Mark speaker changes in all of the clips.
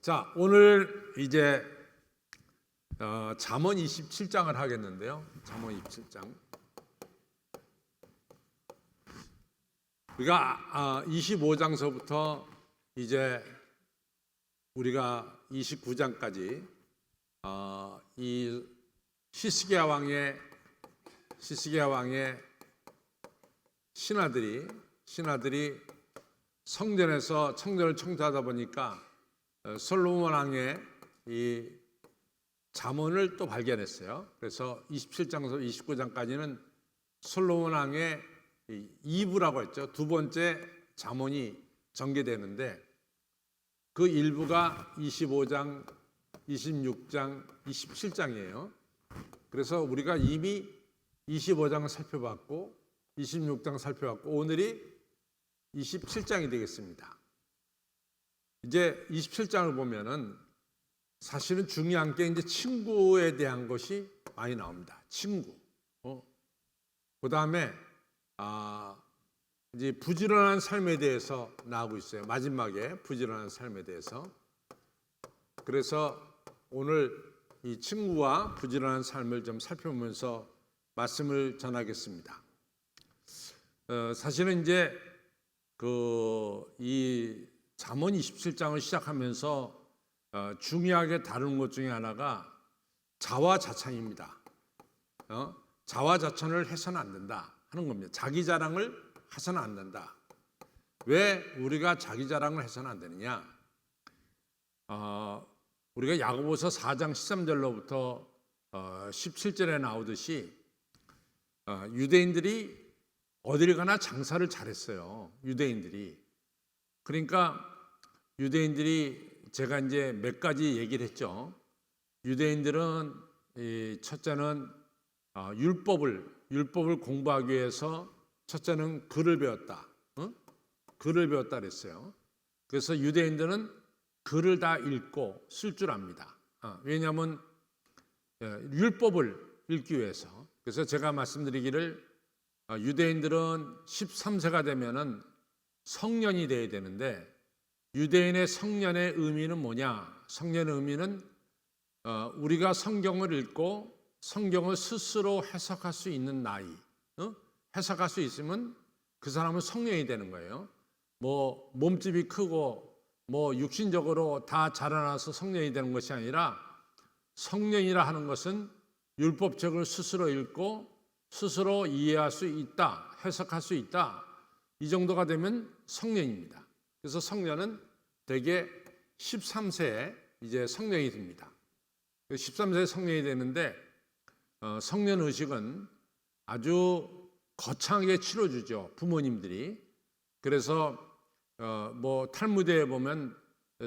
Speaker 1: 자, 오늘 이제 잠언 27장을 하겠는데요. 잠언 27장. 우리가 25장서부터 이제 우리가 29장까지 이 히스기야 왕의 신하들이 성전에서 성전을 청소하다 보니까 솔로몬 왕의 이 잠언을 또 발견했어요. 그래서 27장에서 29장까지는 솔로몬 왕의 2부라고 했죠. 두 번째 잠언이 전개되는데 그 일부가 25장, 26장, 27장이에요. 그래서 우리가 이미 25장을 살펴봤고 26장 살펴봤고 오늘이 27장이 되겠습니다. 이제 27장을 보면은 사실은 중요한 게 이제 친구에 대한 것이 많이 나옵니다. 친구. 그 다음에 이제 부지런한 삶에 대해서 나오고 있어요. 마지막에 부지런한 삶에 대해서. 그래서 오늘 이 친구와 부지런한 삶을 좀 살펴보면서 말씀을 전하겠습니다. 사실은 이제 이 잠언 27장을 시작하면서 중요하게 다루는 것 중에 하나가 자화자찬입니다. 자화자찬을 해서는 안 된다 하는 겁니다. 자기 자랑을 해서는 안 된다. 왜 우리가 자기 자랑을 해서는 안 되느냐? 우리가 야고보서 4장 13절로부터 17절에 나오듯이 유대인들이 어딜 가나 장사를 잘했어요. 유대인들이. 그러니까 유대인들이 제가 이제 몇 가지 얘기를 했죠. 유대인들은 첫째는 율법을 공부하기 위해서 첫째는 글을 배웠다. 글을 배웠다 그랬어요. 그래서 유대인들은 글을 다 읽고 쓸 줄 압니다. 왜냐하면 율법을 읽기 위해서. 그래서 제가 말씀드리기를 유대인들은 13세가 되면은 성년이 돼야 되는데 유대인의 성년의 의미는 뭐냐? 성년의 의미는 우리가 성경을 읽고 성경을 스스로 해석할 수 있는 나이. 해석할 수 있으면 그 사람은 성년이 되는 거예요. 뭐 몸집이 크고 뭐 육신적으로 다 자라나서 성년이 되는 것이 아니라 성년이라 하는 것은 율법책을 스스로 읽고 스스로 이해할 수 있다, 해석할 수 있다. 이 정도가 되면 성년입니다. 그래서 성년은 대개 13세에 이제 성년이 됩니다. 13세에 성년이 되는데 성년 의식은 아주 거창하게 치러주죠. 부모님들이. 그래서 뭐 탈무드에 보면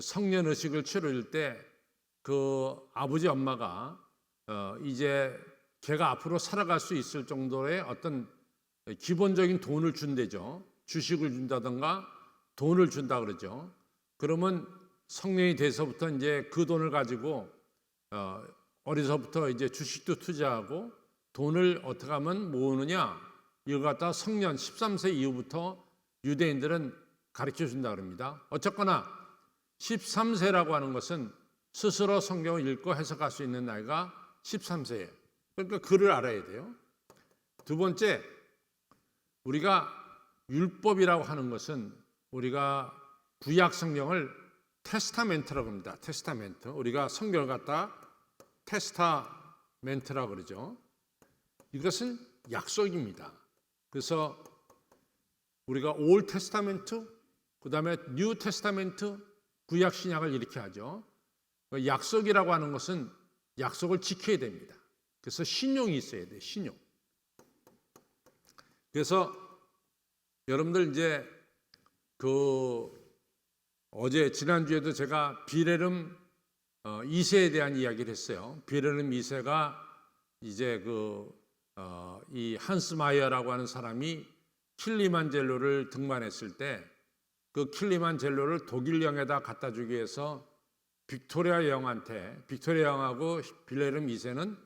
Speaker 1: 성년 의식을 치러줄 때 그 아버지 엄마가 이제 걔가 앞으로 살아갈 수 있을 정도의 어떤 기본적인 돈을 준대죠. 주식을 준다든가 돈을 준다 그러죠. 그러면 성년이 돼서부터 이제 그 돈을 가지고 어려서부터 이제 주식도 투자하고 돈을 어떻게 하면 모으느냐 이걸 갖다 성년 13세 이후부터 유대인들은 가르쳐 준다 그럽니다. 어쨌거나 13세라고 하는 것은 스스로 성경을 읽고 해석할 수 있는 나이가 13세예요. 그러니까 글을 알아야 돼요. 두 번째, 우리가 율법이라고 하는 것은 우리가 구약 성경을 테스타멘트라고 합니다. 테스타멘트. 우리가 성경을 갖다 테스타멘트라고 그러죠. 이것은 약속입니다. 그래서 우리가 올 테스타멘트, 그 다음에 뉴 테스타멘트, 구약 신약을 이렇게 하죠. 약속이라고 하는 것은 약속을 지켜야 됩니다. 그래서 신용이 있어야 돼요. 신용. 그래서 여러분들 이제 어제 지난주에도 제가 비레름 2세에 대한 이야기를 했어요. 비레름 2세가 이제 이 한스 마이어라고 하는 사람이 킬리만젤로를 등반했을 때 그 킬리만젤로를 독일령에다 갖다 주기 위해서 빅토리아 여왕하고 비레름 2세는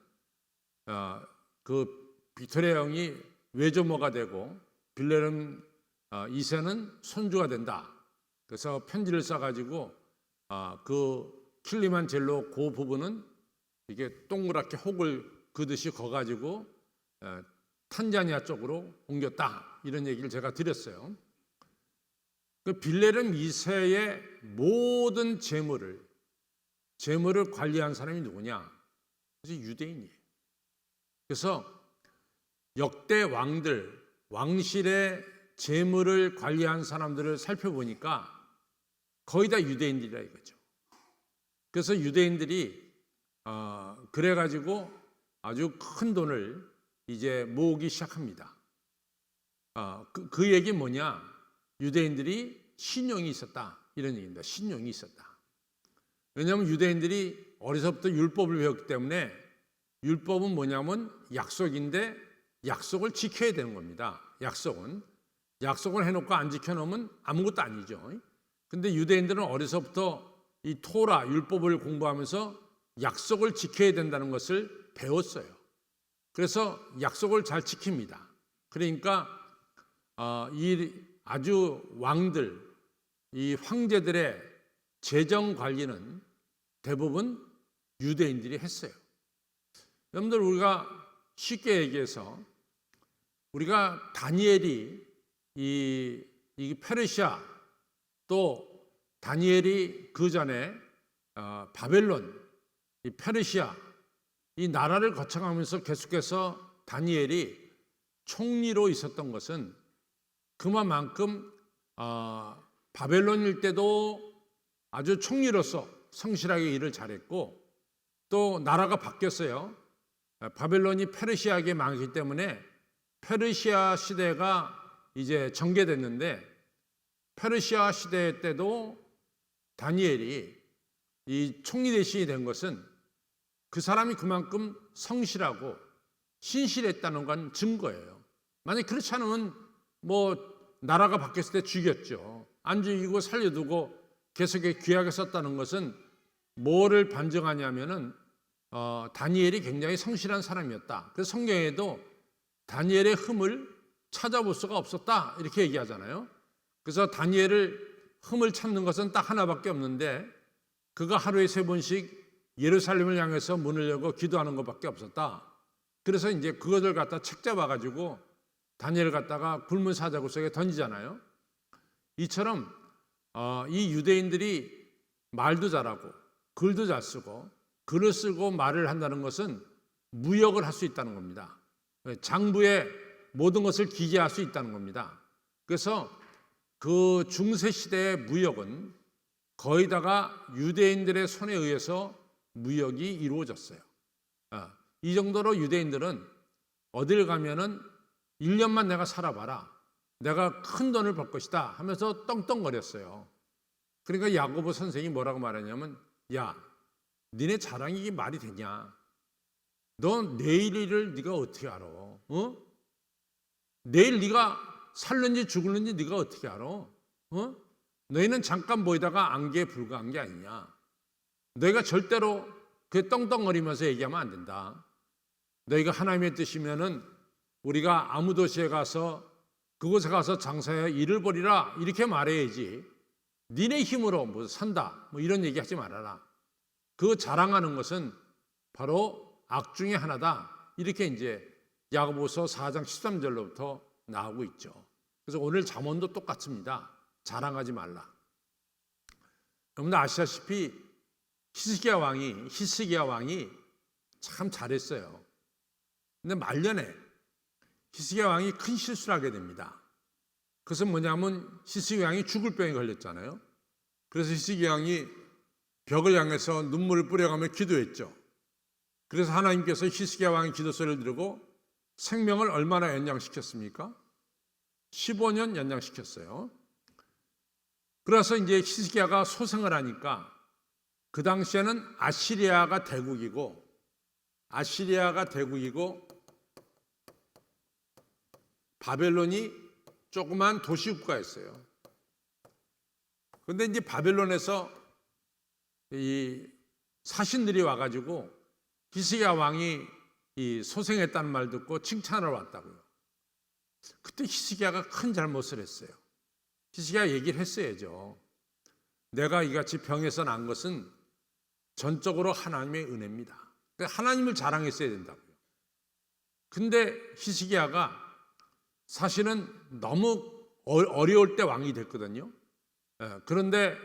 Speaker 1: 그 빅토리아 여왕이 외조모가 되고 빌레름 2세는 손주가 된다. 그래서 편지를 써가지고 그 킬리만젤로 그 부분은 이게 동그랗게 혹을 그듯이 거가지고 탄자니아 쪽으로 옮겼다, 이런 얘기를 제가 드렸어요. 그 빌레름 2세의 모든 재물을 관리한 사람이 누구냐? 그래서 유대인이에요. 그래서 역대 왕실의 재물을 관리한 사람들을 살펴보니까 거의 다 유대인들이라 이거죠. 그래서 유대인들이 그래가지고 아주 큰 돈을 이제 모으기 시작합니다. 그 얘기 뭐냐? 유대인들이 신용이 있었다, 이런 얘기입니다. 신용이 있었다. 왜냐하면 유대인들이 어려서부터 율법을 배웠기 때문에, 율법은 뭐냐면 약속인데 약속을 지켜야 되는 겁니다. 약속을 해놓고 안 지켜놓으면 아무것도 아니죠. 근데 유대인들은 어려서부터 이 토라, 율법을 공부하면서 약속을 지켜야 된다는 것을 배웠어요. 그래서 약속을 잘 지킵니다. 그러니까 이 아주 왕들, 이 황제들의 재정 관리는 대부분 유대인들이 했어요. 여러분들, 우리가 쉽게 얘기해서 우리가 다니엘이 이 페르시아, 또 다니엘이 그 전에 바벨론, 이 페르시아, 이 나라를 거쳐가면서 계속해서 다니엘이 총리로 있었던 것은 그만큼 바벨론일 때도 아주 총리로서 성실하게 일을 잘했고, 또 나라가 바뀌었어요. 바벨론이 페르시아에게 망했기 때문에 페르시아 시대가 이제 전개됐는데, 페르시아 시대 때도 다니엘이 이 총리 대신이 된 것은 그 사람이 그만큼 성실하고 신실했다는 건 증거예요. 만약 그렇지 않으면 나라가 바뀌었을 때 죽였죠. 안 죽이고 살려두고 계속 귀하게 썼다는 것은 뭐를 반증하냐면은 다니엘이 굉장히 성실한 사람이었다. 그래서 성경에도 다니엘의 흠을 찾아볼 수가 없었다, 이렇게 얘기하잖아요. 그래서 다니엘을 흠을 찾는 것은 딱 하나밖에 없는데, 그가 하루에 3번씩 예루살렘을 향해서 문을 열고 기도하는 것밖에 없었다. 그래서 이제 그것을 갖다 책 잡아가지고 다니엘을 갖다가 굶은 사자굴 속에 던지잖아요. 이처럼 이 유대인들이 말도 잘하고 글도 잘 쓰고 글을 쓰고 말을 한다는 것은 무역을 할 수 있다는 겁니다. 장부에 모든 것을 기재할 수 있다는 겁니다. 그래서 그 중세 시대의 무역은 거의 다가 유대인들의 손에 의해서 무역이 이루어졌어요. 이 정도로 유대인들은 어딜 가면은 1년만 내가 살아봐라, 내가 큰 돈을 벌 것이다 하면서 떵떵거렸어요. 그러니까 야고보 선생이 뭐라고 말하냐면, 야, 니네 자랑이 이게 말이 되냐? 너 내일 일을 네가 어떻게 알아? 내일 네가 살는지 죽을는지 네가 어떻게 알아? 너희는 잠깐 보이다가 안개에 불과한 게 아니냐? 너희가 절대로 그 떵떵거리면서 얘기하면 안 된다. 너희가 하나님의 뜻이면은 우리가 아무 도시에 가서 그곳에 가서 장사해 일을 벌이라, 이렇게 말해야지. 니네 힘으로 산다 이런 얘기하지 말아라. 그 자랑하는 것은 바로 악 중에 하나다, 이렇게 이제 야고보서 4장 13절로부터 나오고 있죠. 그래서 오늘 잠언도 똑같습니다. 자랑하지 말라. 여러분들 아시다시피 히스기야 왕이 참 잘했어요. 근데 말년에 히스기야 왕이 큰 실수를 하게 됩니다. 그것은 뭐냐면 히스기야 왕이 죽을 병에 걸렸잖아요. 그래서 히스기야 왕이 벽을 향해서 눈물을 뿌려가며 기도했죠. 그래서 하나님께서 히스기야 왕의 기도 소리를 들고 생명을 얼마나 연장시켰습니까? 15년 연장시켰어요. 그래서 이제 히스기야가 소생을 하니까, 그 당시에는 아시리아가 대국이고 바벨론이 조그만 도시국가였어요. 그런데 이제 바벨론에서 이 사신들이 와가지고 히스기야 왕이 이 소생했다는 말 듣고 칭찬을 왔다고요. 그때 히스기야가 큰 잘못을 했어요. 히스기야 얘기를 했어야죠. 내가 이같이 병에서 난 것은 전적으로 하나님의 은혜입니다. 하나님을 자랑했어야 된다고요. 근데 히스기야가 사실은 너무 어려울 때 왕이 됐거든요. 그런데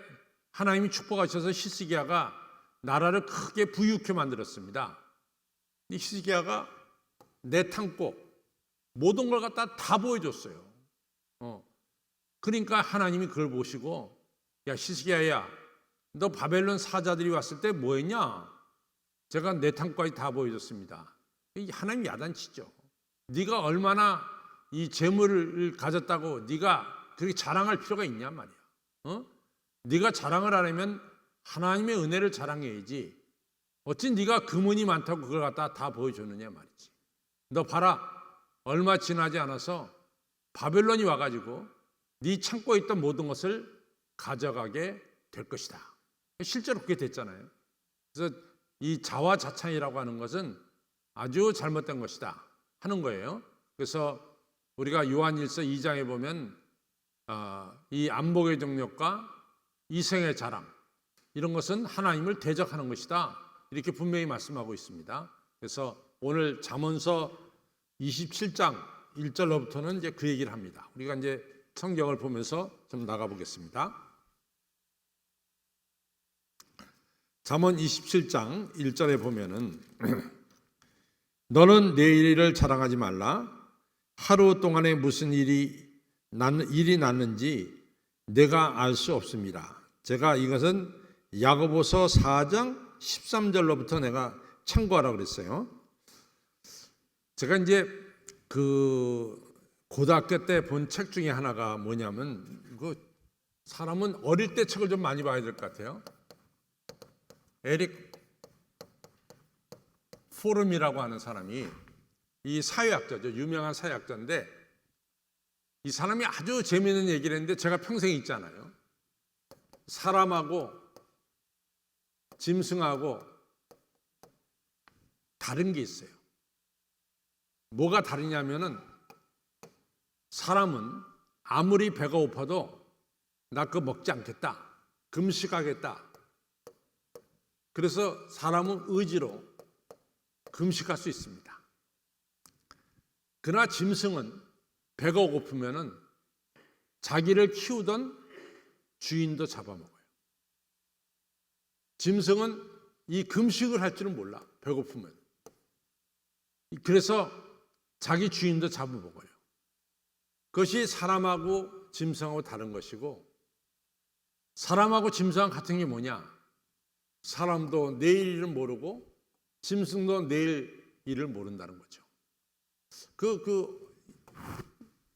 Speaker 1: 하나님이 축복하셔서 히스기야가 나라를 크게 부유케 만들었습니다. 이 히스기야가 내탐고 모든 걸 갖다 다 보여줬어요. 그러니까 하나님이 그걸 보시고, 야 히스기야야, 너 바벨론 사자들이 왔을 때 뭐 했냐? 제가 내탐까지 다 보여줬습니다. 하나님 야단치죠. 네가 얼마나 이 재물을 가졌다고 네가 그렇게 자랑할 필요가 있냐 말이야. 네가 자랑을 하려면 하나님의 은혜를 자랑해야지. 어찌 네가 금은이 많다고 그걸 갖다 다 보여줬느냐 말이지. 너 봐라, 얼마 지나지 않아서 바벨론이 와가지고 네 창고에 있던 모든 것을 가져가게 될 것이다. 실제로 그렇게 됐잖아요. 그래서 이 자화자찬이라고 하는 것은 아주 잘못된 것이다 하는 거예요. 그래서 우리가 요한일서 2장에 보면 이 안목의 정력과 이생의 자랑, 이런 것은 하나님을 대적하는 것이다, 이렇게 분명히 말씀하고 있습니다. 그래서 오늘 잠언서 27장 1절로부터는 이제 그 얘기를 합니다. 우리가 이제 성경을 보면서 좀 나가 보겠습니다. 잠언 27장 1절에 보면은 너는 내일을 자랑하지 말라. 하루 동안에 무슨 일이 났는지 내가 알 수 없습니다. 제가 이것은 야고보서 4장 13절로부터 내가 참고하라고 그랬어요. 제가 이제 그 고등학교 때 본 책 중에 하나가 뭐냐면, 그 사람은 어릴 때 책을 좀 많이 봐야 될 것 같아요. 에릭 포름이라고 하는 사람이, 이 사회학자죠. 유명한 사회학자인데 이 사람이 아주 재미있는 얘기를 했는데 제가 평생 있잖아요. 사람하고 짐승하고 다른 게 있어요. 뭐가 다르냐면은, 사람은 아무리 배가 고파도 나 그거 먹지 않겠다, 금식하겠다. 그래서 사람은 의지로 금식할 수 있습니다. 그러나 짐승은 배가 고프면은 자기를 키우던 주인도 잡아먹어요. 짐승은 이 금식을 할 줄은 몰라, 배고프면. 그래서 자기 주인도 잡아먹어요. 그것이 사람하고 짐승하고 다른 것이고, 사람하고 짐승하고 같은 게 뭐냐? 사람도 내일 일을 모르고 짐승도 내일 일을 모른다는 거죠.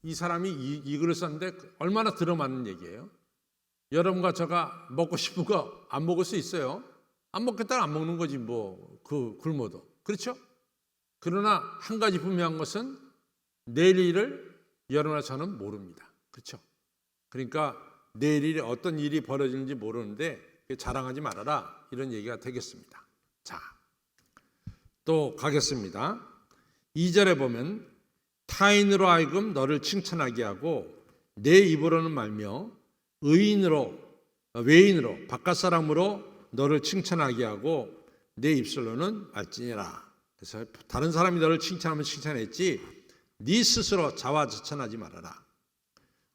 Speaker 1: 이 사람이 이 글을 썼는데 얼마나 들어맞는 얘기예요. 여러분과 제가 먹고 싶은 거 안 먹을 수 있어요. 안 먹겠다면 안 먹는 거지 뭐, 굶어도. 그렇죠? 그러나 한 가지 분명한 것은 내일 일을 여러분과 저는 모릅니다. 그렇죠? 그러니까 내일 일에 어떤 일이 벌어지는지 모르는데 자랑하지 말아라, 이런 얘기가 되겠습니다. 자, 또 가겠습니다. 2절에 보면 타인으로 하여금 너를 칭찬하게 하고 내 입으로는 말며 외인으로 바깥 사람으로 너를 칭찬하게 하고 내 입술로는 말지니라. 그래서 다른 사람이 너를 칭찬하면 칭찬했지 네 스스로 자화자찬하지 말아라.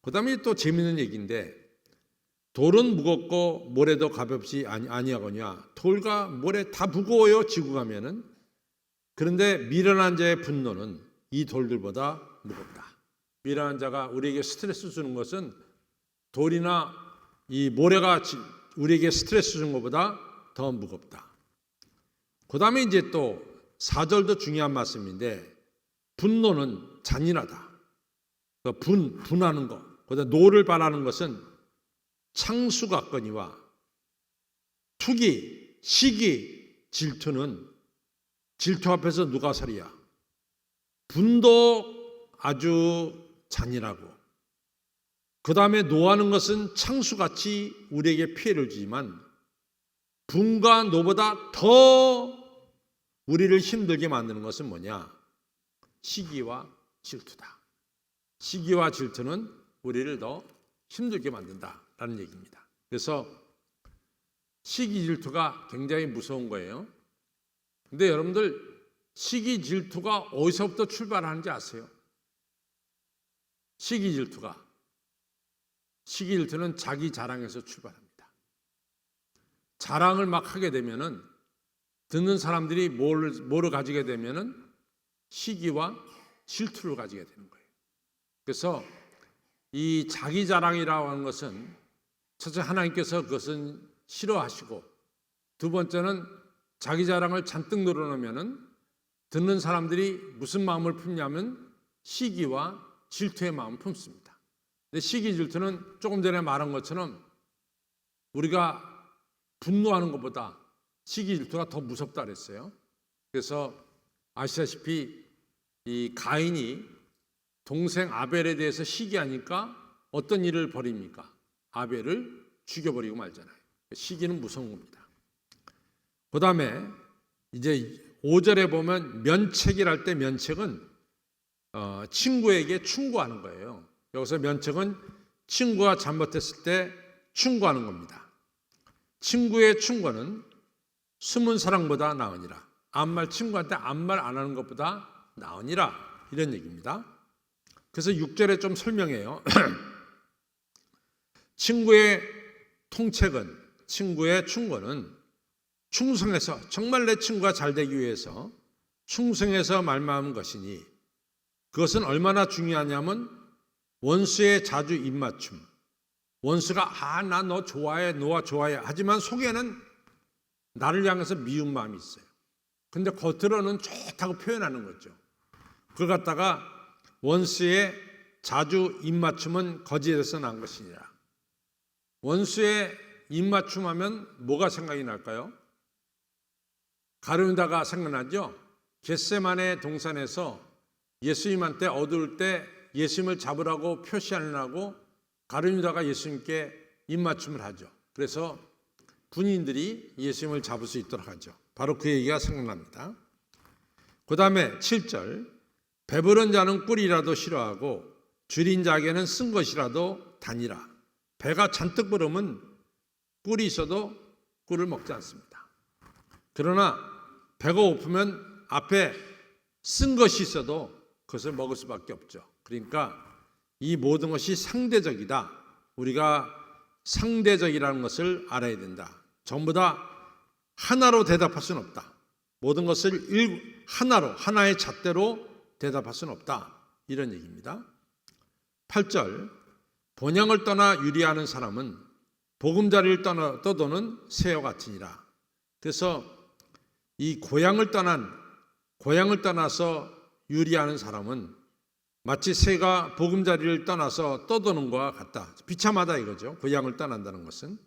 Speaker 1: 그 다음에 또 재미있는 얘기인데, 돌은 무겁고 모래도 가볍지 아니하거냐. 돌과 모래 다 무거워요, 지고 가면은. 그런데 미련한 자의 분노는 이 돌들보다 무겁다. 미련한 자가 우리에게 스트레스 주는 것은 돌이나 이 모래가 우리에게 스트레스 주는 것보다 더 무겁다. 그 다음에 이제 또 4절도 중요한 말씀인데, 분노는 잔인하다. 분하는 것. 그다음 노를 바라는 것은 창수 같거니와 투기, 시기, 질투는 질투 앞에서 누가 서리야. 분도 아주 잔인하고, 그 다음에 노하는 것은 창수같이 우리에게 피해를 주지만 분과 노보다 더 우리를 힘들게 만드는 것은 뭐냐? 시기와 질투다. 시기와 질투는 우리를 더 힘들게 만든다라는 얘기입니다. 그래서 시기 질투가 굉장히 무서운 거예요. 근데 여러분들 시기 질투가 어디서부터 출발하는지 아세요? 시기 질투는 자기 자랑에서 출발합니다. 자랑을 막 하게 되면은 듣는 사람들이 뭐를 가지게 되면은 시기와 질투를 가지게 되는 거예요. 그래서 이 자기 자랑이라고 하는 것은 첫째 하나님께서 그것은 싫어하시고, 두 번째는 자기 자랑을 잔뜩 늘어놓으면은 듣는 사람들이 무슨 마음을 품냐면 시기와 질투의 마음을 품습니다. 근데 시기 질투는 조금 전에 말한 것처럼 우리가 분노하는 것보다 시기 질투가 더 무섭다 그랬어요. 그래서 아시다시피 이 가인이 동생 아벨에 대해서 시기하니까 어떤 일을 벌입니까? 아벨을 죽여버리고 말잖아요. 시기는 무서운 겁니다. 그 다음에 이제 5절에 보면 면책이랄 때 면책은 친구에게 충고하는 거예요. 여기서 면책은 친구가 잘못했을 때 충고하는 겁니다. 친구의 충고는 숨은 사랑보다 나으니라. 친구한테 아무 말 안 하는 것보다 나으니라, 이런 얘기입니다. 그래서 6절에 좀 설명해요. 친구의 충고는 충성해서, 정말 내 친구가 잘 되기 위해서 충성해서 말미암은 것이니, 그것은 얼마나 중요하냐면 원수의 자주 입맞춤. 원수가 나 너 좋아해, 너와 좋아해 하지만 속에는 나를 향해서 미운 마음이 있어요. 근데 겉으로는 좋다고 표현하는 거죠. 그걸 갖다가 원수의 자주 입맞춤은 거짓에서 난 것이니라. 원수의 입맞춤하면 뭐가 생각이 날까요? 가룟유다가 생각나죠? 겟세마네 동산에서 예수님한테 어두울 때 예수님을 잡으라고 표시하느라고 가룟유다가 예수님께 입맞춤을 하죠. 그래서 군인들이 예수님을 잡을 수 있도록 하죠. 바로 그 얘기가 생각납니다. 그 다음에 7절, 배부른 자는 꿀이라도 싫어하고 줄인 자에게는 쓴 것이라도 다니라. 배가 잔뜩 부르면 꿀이 있어도 꿀을 먹지 않습니다. 그러나 배가 고프면 앞에 쓴 것이 있어도 그것을 먹을 수밖에 없죠. 그러니까 이 모든 것이 상대적이다. 우리가 상대적이라는 것을 알아야 된다. 전부 다 하나로 대답할 수는 없다. 모든 것을 하나로, 하나의 잣대로 대답할 수는 없다. 이런 얘기입니다. 8절, 본향을 떠나 유리하는 사람은 보금자리를 떠도는 새와 같으니라. 그래서 이 고향을 떠나서 유리하는 사람은 마치 새가 보금자리를 떠나서 떠도는 것과 같다. 비참하다 이거죠. 고향을 떠난다는 것은.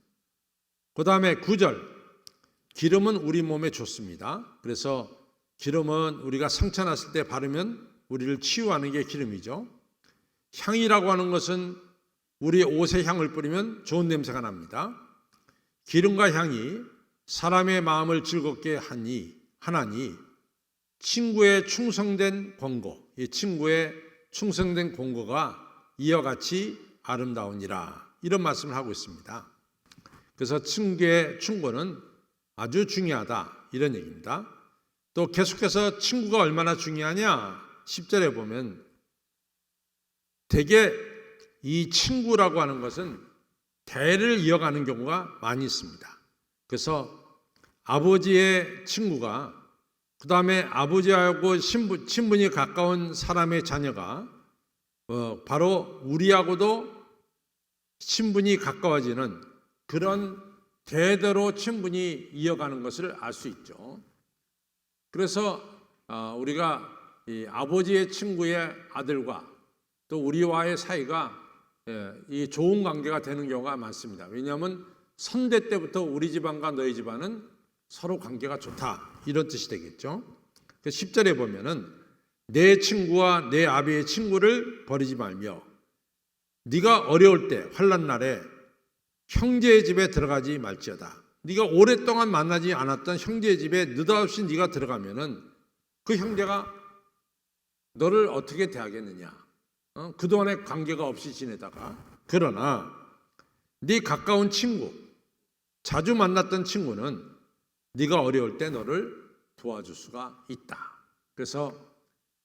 Speaker 1: 그 다음에 9절, 기름은 우리 몸에 좋습니다. 그래서 기름은 우리가 상처 났을 때 바르면 우리를 치유하는 게 기름이죠. 향이라고 하는 것은 우리 옷에 향을 뿌리면 좋은 냄새가 납니다. 기름과 향이 사람의 마음을 즐겁게 하나니 친구의 충성된 권고, 이 친구의 충성된 권고가 이와 같이 아름다우니라, 이런 말씀을 하고 있습니다. 그래서 친구의 충고는 아주 중요하다, 이런 얘기입니다. 또 계속해서 친구가 얼마나 중요하냐, 10절에 보면 대개 이 친구라고 하는 것은 대를 이어가는 경우가 많이 있습니다. 그래서 아버지의 친구가, 그 다음에 아버지하고 친분이 가까운 사람의 자녀가 바로 우리하고도 친분이 가까워지는 그런 대대로 친분이 이어가는 것을 알 수 있죠. 그래서 우리가 이 아버지의 친구의 아들과 또 우리와의 사이가 이 좋은 관계가 되는 경우가 많습니다. 왜냐하면 선대 때부터 우리 집안과 너희 집안은 서로 관계가 좋다, 이런 뜻이 되겠죠. 10절에 보면은 내 친구와 내 아비의 친구를 버리지 말며 네가 어려울 때 환난 날에 형제의 집에 들어가지 말지어다. 네가 오랫동안 만나지 않았던 형제의 집에 느닷없이 네가 들어가면은 그 형제가 너를 어떻게 대하겠느냐. 그동안에 관계가 없이 지내다가. 그러나 네 가까운 친구, 자주 만났던 친구는 네가 어려울 때 너를 도와줄 수가 있다. 그래서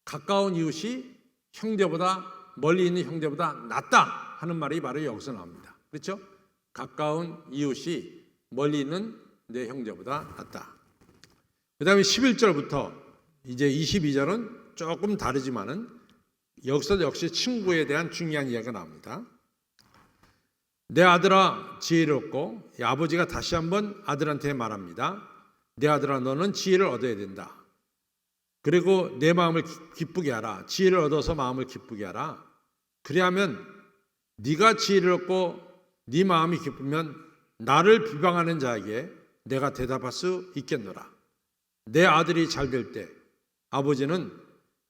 Speaker 1: 가까운 이웃이 형제보다 멀리 있는 형제보다 낫다 하는 말이 바로 여기서 나옵니다. 그렇죠? 가까운 이웃이 멀리 있는 내 형제보다 낫다. 그 다음에 11절부터 이제 22절은 조금 다르지만은 여기서 역시 친구에 대한 중요한 이야기가 나옵니다. 내 아들아 지혜롭고, 아버지가 다시 한번 아들한테 말합니다. 내 아들아 너는 지혜를 얻어야 된다. 그리고 내 마음을 기쁘게 하라. 지혜를 얻어서 마음을 기쁘게 하라. 그리하면 네가 지혜를 얻고 네 마음이 기쁘면 나를 비방하는 자에게 내가 대답할 수 있겠노라. 내 아들이 잘 될 때 아버지는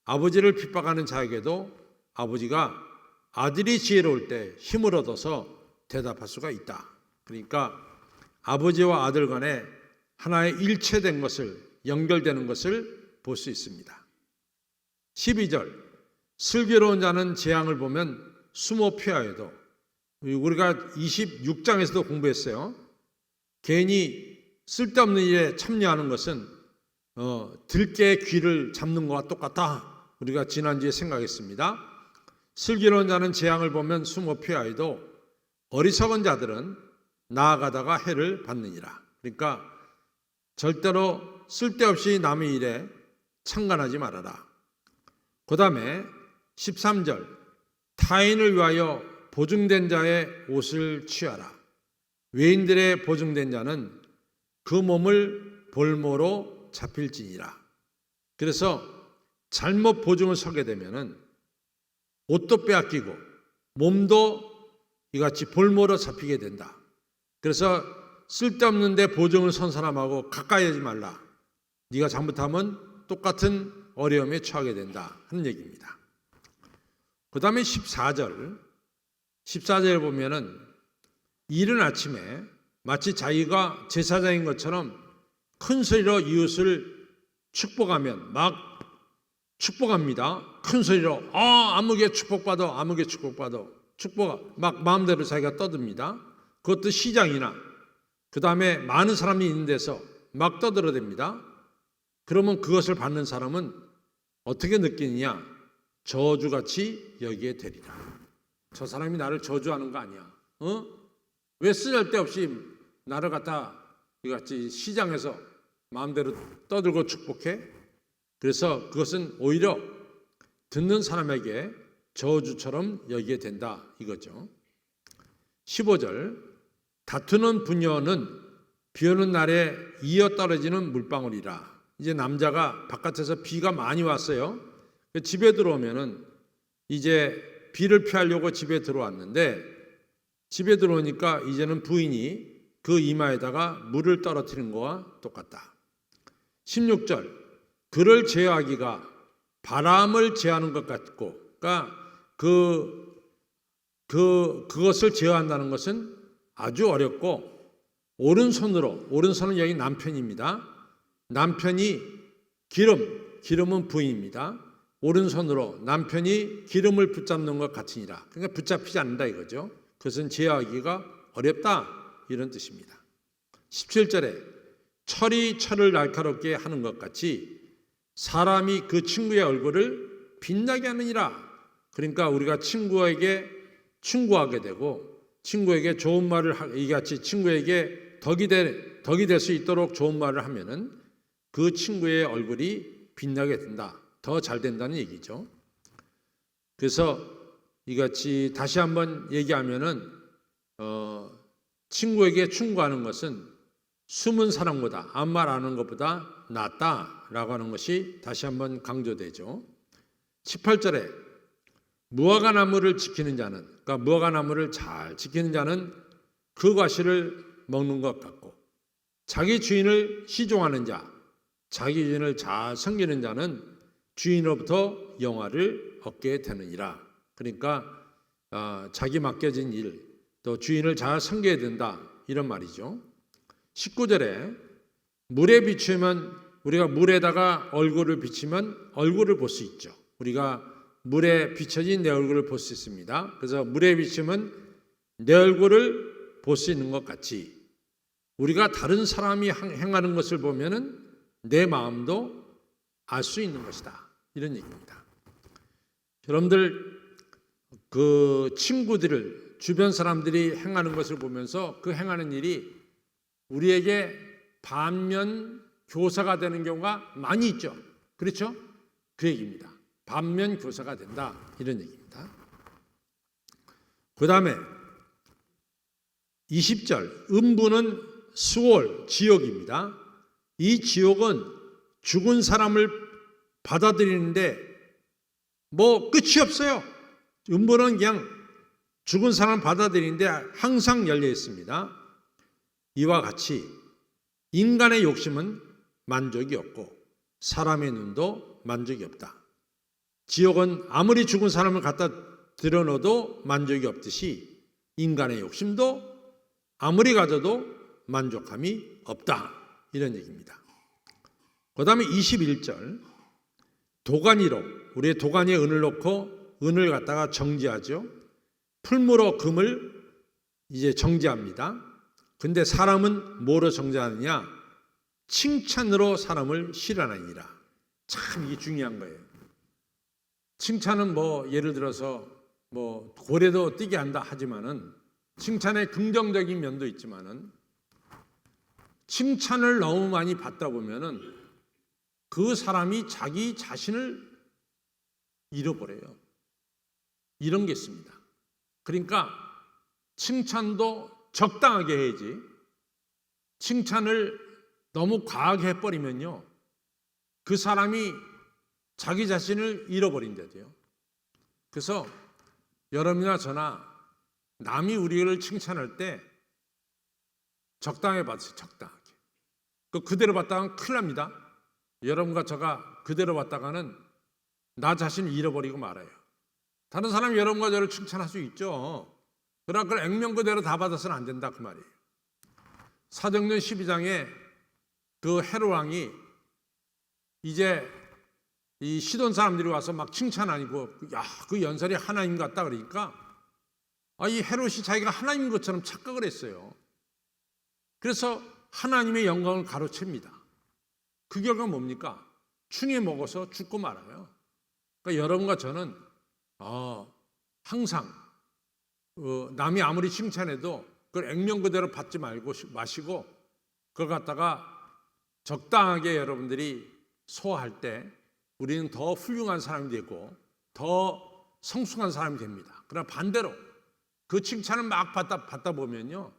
Speaker 1: 아버지를 핍박하는 자에게도 아버지가 아들이 지혜로울 때 힘을 얻어서 대답할 수가 있다. 그러니까 아버지와 아들 간에 하나의 일체된 것을, 연결되는 것을 볼 수 있습니다. 12절, 슬기로운 자는 재앙을 보면 숨어 피하여도, 우리가 26장에서도 공부했어요. 괜히 쓸데없는 일에 참여하는 것은 들깨의 귀를 잡는 것과 똑같다. 우리가 지난주에 생각했습니다. 슬기로운 자는 재앙을 보면 숨어 피하여도 어리석은 자들은 나아가다가 해를 받느니라. 그러니까 절대로 쓸데없이 남의 일에 참관하지 말아라. 그 다음에 13절, 타인을 위하여 보증된 자의 옷을 취하라. 외인들의 보증된 자는 그 몸을 볼모로 잡힐지니라. 그래서 잘못 보증을 서게 되면은 옷도 빼앗기고 몸도 이같이 볼모로 잡히게 된다. 그래서 쓸데없는 데 보증을 선 사람하고 가까이 하지 말라. 네가 잘못하면 똑같은 어려움에 처하게 된다 하는 얘기입니다. 그 다음에 14절에 보면은 이른 아침에 마치 자기가 제사장인 것처럼 큰 소리로 이웃을 축복하면 막 축복합니다. 큰 소리로 아무개 축복받아, 아무개 축복받아, 막 마음대로 자기가 떠듭니다. 그것도 시장이나 그 다음에 많은 사람이 있는 데서 막 떠들어댑니다. 그러면 그것을 받는 사람은 어떻게 느끼느냐? 저주같이 여기에 되리라. 저 사람이 나를 저주하는 거 아니야? 왜 쓰잘데없이 나를 갖다 이같이 시장에서 마음대로 떠들고 축복해? 그래서 그것은 오히려 듣는 사람에게 저주처럼 여기게 된다 이거죠. 15절, 다투는 부녀는 비 오는 날에 이어 떨어지는 물방울이라. 이제 남자가 바깥에서 비가 많이 왔어요. 집에 들어오면은 이제 비를 피하려고 집에 들어왔는데, 집에 들어오니까 이제는 부인이 그 이마에다가 물을 떨어뜨린 거와 똑같다. 16절, 그를 제어하기가 바람을 제어하는 것 같고, 그러니까 그것을 제어한다는 것은 아주 어렵고, 오른손은 여기 남편입니다. 남편이 기름은 부인입니다. 오른손으로 남편이 기름을 붙잡는 것 같으니라. 그러니까 붙잡히지 않는다 이거죠. 그것은 제어하기가 어렵다 이런 뜻입니다. 17절에 철을 날카롭게 하는 것 같이 사람이 그 친구의 얼굴을 빛나게 하느니라. 그러니까 우리가 친구에게 충고하게 되고 친구에게 좋은 말을 이같이 친구에게 덕이 될 수 있도록 좋은 말을 하면은 그 친구의 얼굴이 빛나게 된다. 더 잘 된다는 얘기죠. 그래서 이같이 다시 한번 얘기하면은 친구에게 충고하는 것은 숨은 사람보다 아무 말 안 하는 것보다 낫다라고 하는 것이 다시 한번 강조되죠. 18절에 무화과나무를 지키는 자는, 그러니까 무화과나무를 잘 지키는 자는 그 과실을 먹는 것 같고, 자기 주인을 시종하는 자, 자기 주인을 잘 섬기는 자는 주인으로부터 영화를 얻게 되느니라. 그러니까 자기 맡겨진 일, 또 주인을 잘 섬겨야 된다 이런 말이죠. 19절에 물에 비추면, 우리가 물에다가 얼굴을 비치면 얼굴을 볼 수 있죠. 우리가 물에 비춰진 내 얼굴을 볼 수 있습니다. 그래서 물에 비추면 내 얼굴을 볼 수 있는 것 같이 우리가 다른 사람이 행하는 것을 보면은 내 마음도 알 수 있는 것이다. 이런 얘기입니다. 여러분들 그 친구들을 주변 사람들이 행하는 것을 보면서 그 행하는 일이 우리에게 반면 교사가 되는 경우가 많이 있죠. 그렇죠? 그 얘기입니다. 반면 교사가 된다. 이런 얘기입니다. 그 다음에 20절 음부는 수월, 지옥입니다. 이 지옥은 죽은 사람을 받아들이는데 뭐 끝이 없어요. 음부는 그냥 죽은 사람을 받아들이는데 항상 열려 있습니다. 이와 같이 인간의 욕심은 만족이 없고 사람의 눈도 만족이 없다. 지옥은 아무리 죽은 사람을 갖다 들여놓아도 만족이 없듯이 인간의 욕심도 아무리 가져도 만족함이 없다. 이런 얘기입니다. 그 다음에 21절 도가니로 우리의 도가니에 은을 넣고 은을 갖다가 정지하죠. 풀무로 금을 이제 정지합니다. 근데 사람은 뭐로 정지하느냐? 칭찬으로 사람을 실현하니라. 참 이게 중요한 거예요. 칭찬은 뭐 예를 들어서 뭐 고래도 뛰게 한다 하지만은 칭찬의 긍정적인 면도 있지만은 칭찬을 너무 많이 받다 보면은 그 사람이 자기 자신을 잃어버려요. 이런 게 있습니다. 그러니까 칭찬도 적당하게 해야지 칭찬을 너무 과하게 해버리면요 그 사람이 자기 자신을 잃어버린다고요. 그래서 여러분이나 저나 남이 우리를 칭찬할 때 적당하게 받으세요. 적당하게. 그대로 받다가는 큰일 납니다. 여러분과 저가 그대로 받다가는 나 자신을 잃어버리고 말아요. 다른 사람이 여러분과 저를 칭찬할 수 있죠. 그러나 그걸 액면 그대로 다 받아서는 안 된다 그 말이에요. 사도행전 12장에 그 헤롯 왕이 이제 이 시돈 사람들이 와서 막 칭찬하고 야, 그 연설이 하나님 같다 그러니까 이 헤롯이 자기가 하나님인 것처럼 착각을 했어요. 그래서 하나님의 영광을 가로챕니다. 그 결과 뭡니까? 충에 먹어서 죽고 말아요. 그러니까 여러분과 저는 항상 남이 아무리 칭찬해도 그걸 액면 그대로 받지 말고 마시고 그걸 갖다가 적당하게 여러분들이 소화할 때 우리는 더 훌륭한 사람이 되고 더 성숙한 사람이 됩니다. 그러나 반대로 그 칭찬을 막 받다 보면요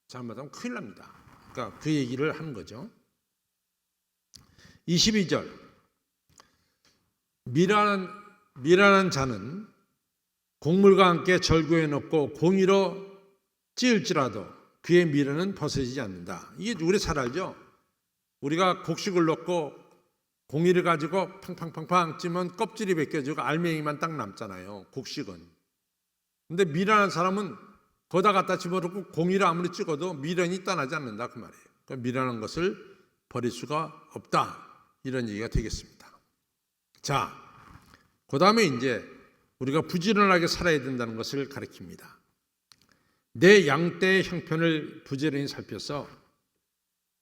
Speaker 1: 잘못하면 큰일 납니다. 그러니까 그 얘기를 하는 거죠. 22절 미련한 자는 곡물과 함께 절구해 놓고 공의로 찌을지라도 그의 미련은 벗어지지 않는다. 이게 우리 잘 알죠? 우리가 곡식을 넣고 공의를 가지고 팡팡팡팡 찌면 껍질이 벗겨지고 알맹이만 딱 남잖아요. 곡식은. 근데 미련한 사람은 거기다 갖다 집어넣고 공의를 아무리 찍어도 미련이 떠나지 않는다 그 말이에요. 그러니까 미련한 것을 버릴 수가 없다. 이런 얘기가 되겠습니다. 자, 그 다음에 이제 우리가 부지런하게 살아야 된다는 것을 가리킵니다. 내 양떼의 형편을 부지런히 살펴서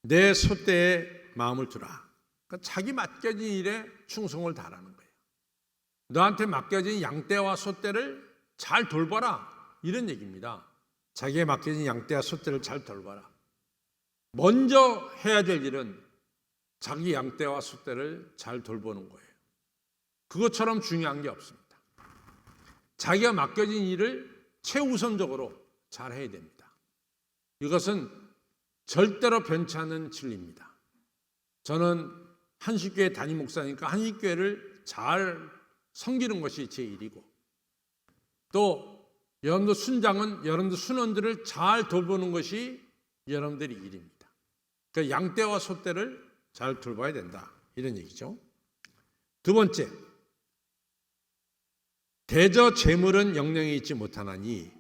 Speaker 1: 내 소떼에 마음을 두라. 그러니까 자기 맡겨진 일에 충성을 다하라는 거예요. 너한테 맡겨진 양떼와 소떼를 잘 돌봐라. 이런 얘기입니다. 자기에 맡겨진 양떼와 소떼를 잘 돌봐라. 먼저 해야 될 일은 자기 양떼와 소떼를 잘 돌보는 거예요. 그것처럼 중요한 게 없습니다. 자기가 맡겨진 일을 최우선적으로 잘 해야 됩니다. 이것은 절대로 변치 않는 진리입니다. 저는 한식교회 담임 목사니까 한식교회를 잘 섬기는 것이 제 일이고 또 여러분들 순장은 여러분들 순원들을 잘 돌보는 것이 여러분들의 일입니다. 그러니까 양떼와 소떼를 잘 돌봐야 된다. 이런 얘기죠. 두 번째, 대저 재물은 영령이 있지 못하나니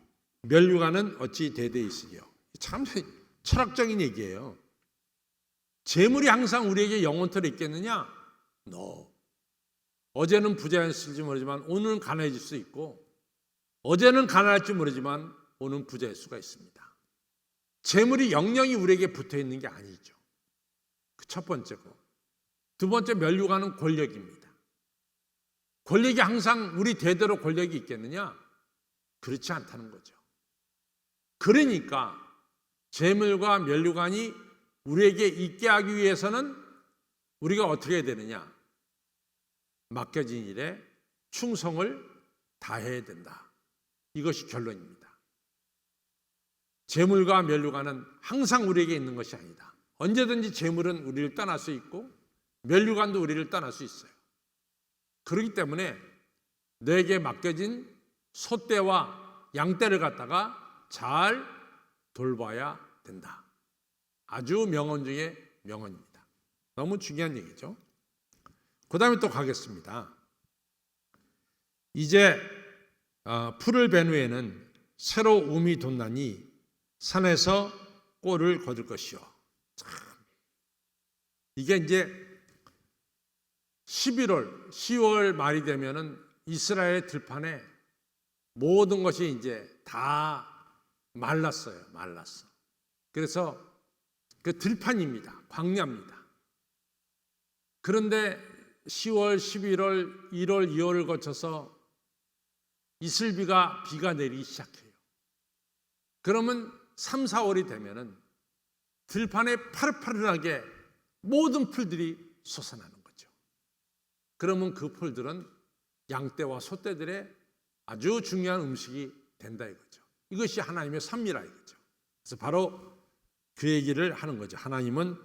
Speaker 1: 멸류관은 어찌 대대 있으리요. 참 철학적인 얘기예요. 재물이 항상 우리에게 영원토록 있겠느냐? No. 어제는 부자였을지 모르지만 오늘은 가난해질 수 있고 어제는 가난할지 모르지만 오늘은 부자일 수가 있습니다. 재물이 영영이 우리에게 붙어 있는 게 아니죠. 그 첫 번째고, 두 번째 면류관은 권력입니다. 권력이 항상 우리 대대로 권력이 있겠느냐? 그렇지 않다는 거죠. 그러니까 재물과 면류관이 우리에게 있게 하기 위해서는 우리가 어떻게 해야 되느냐? 맡겨진 일에 충성을 다해야 된다. 이것이 결론입니다. 재물과 면류관은 항상 우리에게 있는 것이 아니다. 언제든지 재물은 우리를 떠날 수 있고 면류관도 우리를 떠날 수 있어요. 그렇기 때문에 내게 맡겨진 소떼와 양떼를 갖다가 잘 돌봐야 된다. 아주 명언 중에 명언입니다. 너무 중요한 얘기죠. 그 다음에 또 가겠습니다. 이제 풀을 벤 후에는 새로 움이 돋나니 산에서 꼴을 거둘 것이요. 참, 이게 이제 11월, 10월 말이 되면은 이스라엘 들판에 모든 것이 이제 다 말랐어요. 말랐어. 그래서 그 들판입니다. 광야입니다. 그런데 10월, 11월, 1월, 2월을 거쳐서 이슬비가 비가 내리기 시작해요. 그러면 3, 4월이 되면은 들판에 파릇파릇하게 모든 풀들이 솟아나는 거죠. 그러면 그 풀들은 양떼와 소떼들의 아주 중요한 음식이 된다 이거죠. 이것이 하나님의 섭리라 이거죠. 그래서 바로 그 얘기를 하는 거죠. 하나님은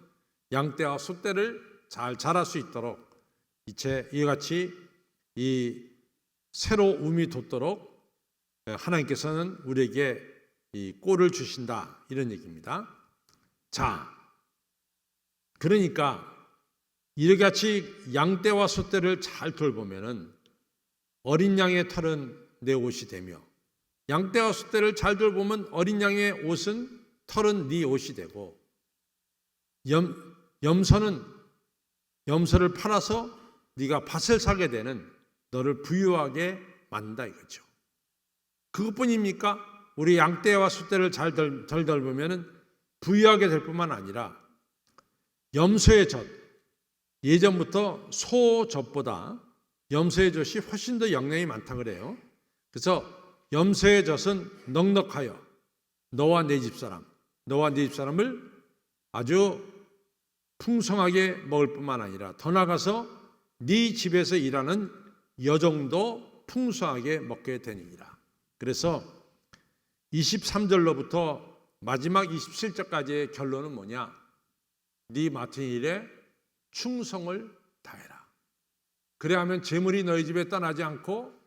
Speaker 1: 양떼와 소떼를 잘 자랄 수 있도록 이와 같이 이 새로 움이 돋도록 하나님께서는 우리에게 이 꼴을 주신다 이런 얘기입니다. 자, 그러니까 이렇게 같이 양떼와 소떼를 잘 돌보면은 어린 양의 털은 내 옷이 되며 양떼와 소떼를 잘 돌보면 어린 양의 옷은 털은 네 옷이 되고 염소를 팔아서 네가 밭을 사게 되는 너를 부유하게 만든다 이거죠. 그것뿐입니까? 우리 양떼와 소떼를 잘 돌보면은 부유하게 될 뿐만 아니라 염소의 젖, 예전부터 소 젖보다 염소의 젖이 훨씬 더 영양이 많다 그래요. 그래서 염소의 젖은 넉넉하여 너와 네 집사람을 아주 풍성하게 먹을 뿐만 아니라 더 나아가서 네 집에서 일하는 여종도 풍성하게 먹게 되니라. 그래서 23절로부터 마지막 27절까지의 결론은 뭐냐? 네 맡은 일에 충성을 다해라. 그래야 하면 재물이 너희 집에 떠나지 않고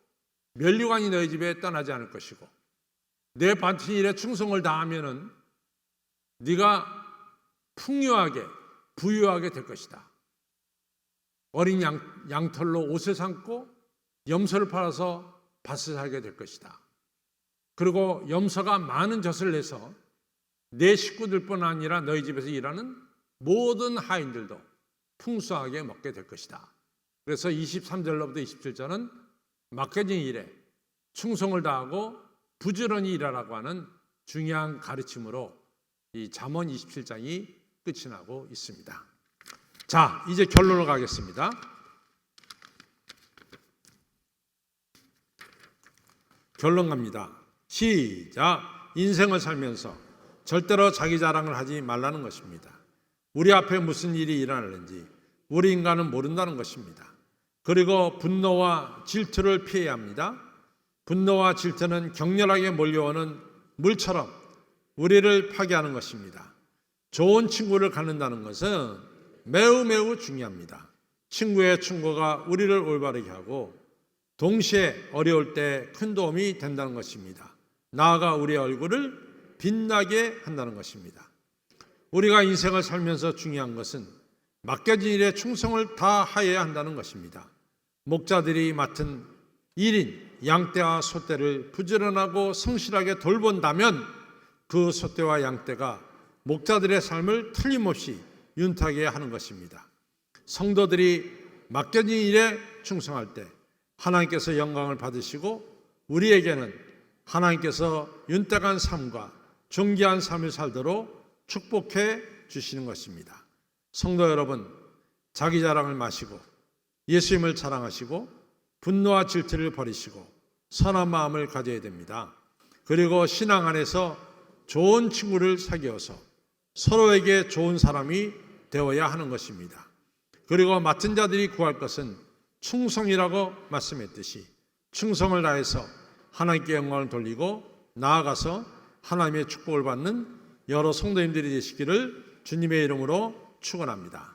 Speaker 1: 면류관이 너희 집에 떠나지 않을 것이고 내 맡은 일에 충성을 다하면은 네가 풍요하게 부유하게 될 것이다. 어린 양털로 옷을 삼고 염소를 팔아서 밭을 살게 될 것이다. 그리고 염소가 많은 젖을 내서 내 식구들뿐 아니라 너희 집에서 일하는 모든 하인들도 풍성하게 먹게 될 것이다. 그래서 23절로부터 27절은 맡겨진 일에 충성을 다하고 부지런히 일하라고 하는 중요한 가르침으로 이 잠언 27장이 끝이 나고 있습니다. 자, 이제 결론으로 가겠습니다. 결론 갑니다. 시작. 인생을 살면서 절대로 자기 자랑을 하지 말라는 것입니다. 우리 앞에 무슨 일이 일어나는지 우리 인간은 모른다는 것입니다. 그리고 분노와 질투를 피해야 합니다. 분노와 질투는 격렬하게 몰려오는 물처럼 우리를 파괴하는 것입니다. 좋은 친구를 갖는다는 것은 매우 중요합니다. 친구의 충고가 우리를 올바르게 하고 동시에 어려울 때 큰 도움이 된다는 것입니다. 나아가 우리의 얼굴을 빛나게 한다는 것입니다. 우리가 인생을 살면서 중요한 것은 맡겨진 일에 충성을 다하여야 한다는 것입니다. 목자들이 맡은 일인 양떼와 소떼를 부지런하고 성실하게 돌본다면 그 소떼와 양떼가 목자들의 삶을 틀림없이 윤택하게 하는 것입니다. 성도들이 맡겨진 일에 충성할 때 하나님께서 영광을 받으시고 우리에게는 하나님께서 윤택한 삶과 존귀한 삶을 살도록 축복해 주시는 것입니다. 성도 여러분, 자기 자랑을 마시고 예수님을 자랑하시고 분노와 질투를 버리시고 선한 마음을 가져야 됩니다. 그리고 신앙 안에서 좋은 친구를 사귀어서 서로에게 좋은 사람이 되어야 하는 것입니다. 그리고 맡은 자들이 구할 것은 충성이라고 말씀했듯이 충성을 다해서 하나님께 영광을 돌리고 나아가서 하나님의 축복을 받는 여러 성도님들이 되시기를 주님의 이름으로 축원합니다.